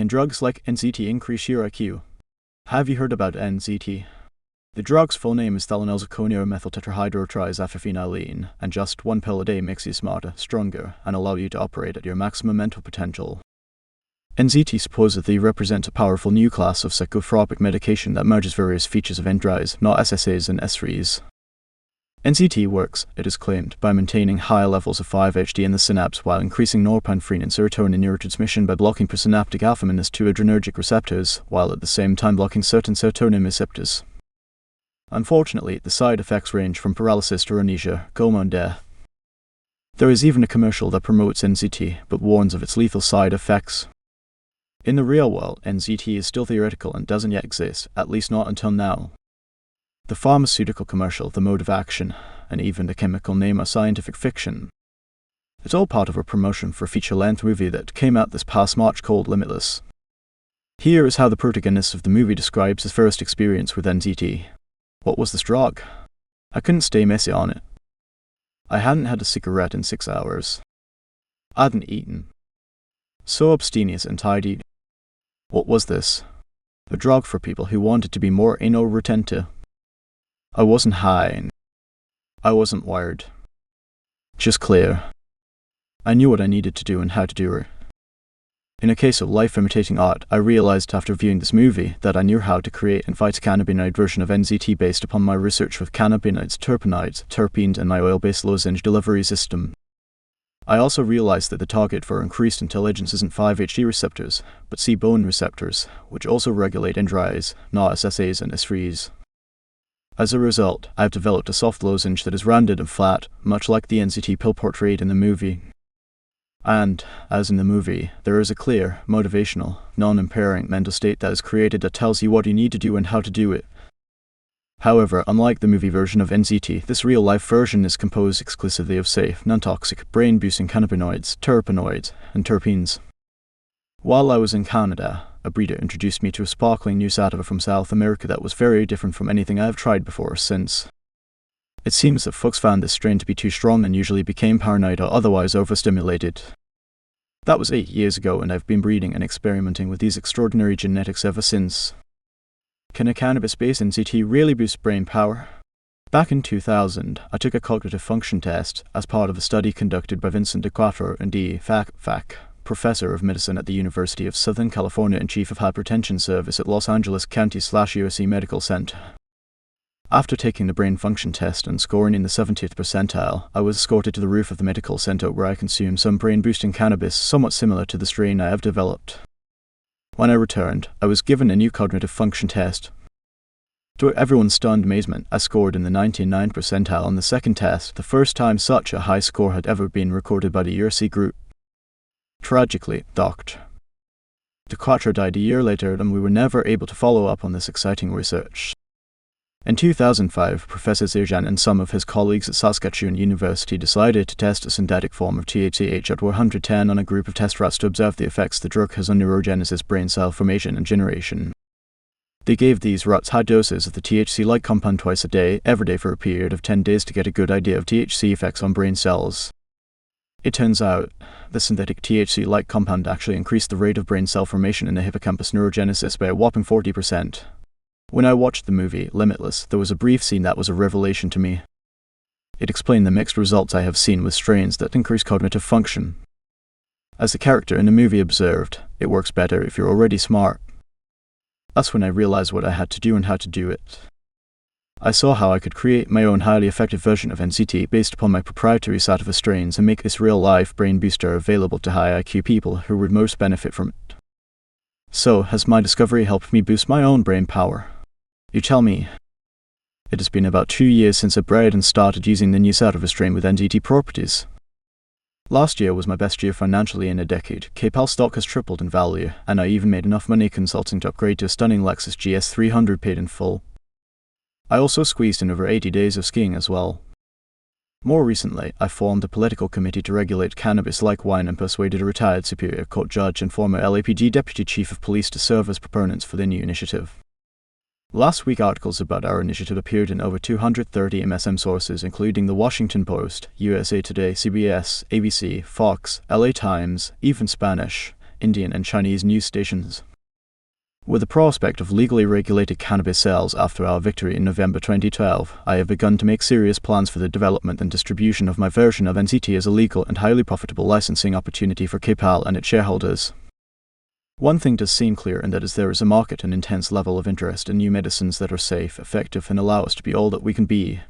Can drugs like NZT increase your IQ? Have you heard about NZT? The drug's full name is thalanelzoconio-methyltetrahydrotriazafafenylene, and just one pill a day makes you smarter, stronger, and allow you to operate at your maximum mental potential. NZT supposedly represents a powerful new class of psychotropic medication that merges various features of NDRIs, not SSAs and S3s. NZT works, it is claimed, by maintaining high levels of 5-HT in the synapse while increasing norepinephrine and serotonin neurotransmission by blocking presynaptic alpha-2 adrenergic receptors, while at the same time blocking certain serotonin receptors. Unfortunately, the side effects range from paralysis to amnesia, coma and death. There is even a commercial that promotes NZT, but warns of its lethal side effects. In the real world, NZT is still theoretical and doesn't yet exist, at least not until now. The pharmaceutical commercial, the mode of action, and even the chemical name are scientific fiction. It's all part of a promotion for a feature-length movie that came out this past March called Limitless. Here is how the protagonist of the movie describes his first experience with NZT. What was this drug? I couldn't stay messy on it. I hadn't had a cigarette in 6 hours. I hadn't eaten. So abstemious and tidy. What was this? A drug for people who wanted to be more anal retentive. I wasn't high. I wasn't wired. Just clear. I knew what I needed to do and how to do it. In a case of life imitating art, I realized after viewing this movie that I knew how to create and phytocannabinoid version of NZT based upon my research with cannabinoids, terpenoids, terpenes, and my oil-based lozenge delivery system. I also realized that the target for increased intelligence isn't 5-HT receptors, but C-bone receptors, which also regulate NDRIs, not SSAs and S3s. As a result, I have developed a soft lozenge that is rounded and flat, much like the NZT pill portrayed in the movie. And, as in the movie, there is a clear, motivational, non-impairing mental state that is created that tells you what you need to do and how to do it. However, unlike the movie version of NZT, this real-life version is composed exclusively of safe, non-toxic, brain-boosting cannabinoids, terpenoids, and terpenes. While I was in Canada, a breeder introduced me to a sparkling new sativa from South America that was very different from anything I have tried before or since. It seems that folks found this strain to be too strong and usually became paranoid or otherwise overstimulated. That was 8 years ago, and I've been breeding and experimenting with these extraordinary genetics ever since. Can a cannabis-based NZT really boost brain power? Back in 2000, I took a cognitive function test as part of a study conducted by Vincent de Quattro and D. Fac, professor of medicine at the University of Southern California and chief of hypertension service at Los Angeles County/USC Medical Center. After taking the brain function test and scoring in the 70th percentile, I was escorted to the roof of the medical center where I consumed some brain-boosting cannabis somewhat similar to the strain I have developed. When I returned, I was given a new cognitive function test. To everyone's stunned amazement, I scored in the 99th percentile on the second test, the first time such a high score had ever been recorded by the USC group. Tragically, Dr. de Quattro died a year later, and we were never able to follow up on this exciting research. In 2005, Professor Zirjan and some of his colleagues at Saskatchewan University decided to test a synthetic form of THC at 110 on a group of test rats to observe the effects the drug has on neurogenesis, brain cell formation, and generation. They gave these rats high doses of the THC-like compound twice a day, every day for a period of 10 days to get a good idea of THC effects on brain cells. It turns out, the synthetic THC-like compound actually increased the rate of brain cell formation in the hippocampus neurogenesis by a whopping 40%. When I watched the movie, Limitless, there was a brief scene that was a revelation to me. It explained the mixed results I have seen with strains that increase cognitive function. As the character in the movie observed, it works better if you're already smart. That's when I realized what I had to do and how to do it. I saw how I could create my own highly effective version of NZT based upon my proprietary sativa strains and make this real-life brain booster available to high IQ people who would most benefit from it. So, has my discovery helped me boost my own brain power? You tell me. It has been about 2 years since I bred and started using the new sativa strain with NZT properties. Last year was my best year financially in a decade. KPAL stock has tripled in value, and I even made enough money consulting to upgrade to a stunning Lexus GS 300 paid in full. I also squeezed in over 80 days of skiing as well. More recently, I formed a political committee to regulate cannabis like wine and persuaded a retired Superior Court judge and former LAPD Deputy Chief of Police to serve as proponents for the new initiative. Last week, articles about our initiative appeared in over 230 MSM sources, including The Washington Post, USA Today, CBS, ABC, Fox, LA Times, even Spanish, Indian and Chinese news stations. With the prospect of legally regulated cannabis sales after our victory in November 2012, I have begun to make serious plans for the development and distribution of my version of NZT as a legal and highly profitable licensing opportunity for KPAL and its shareholders. One thing does seem clear, and that is there is a market and intense level of interest in new medicines that are safe, effective, and allow us to be all that we can be.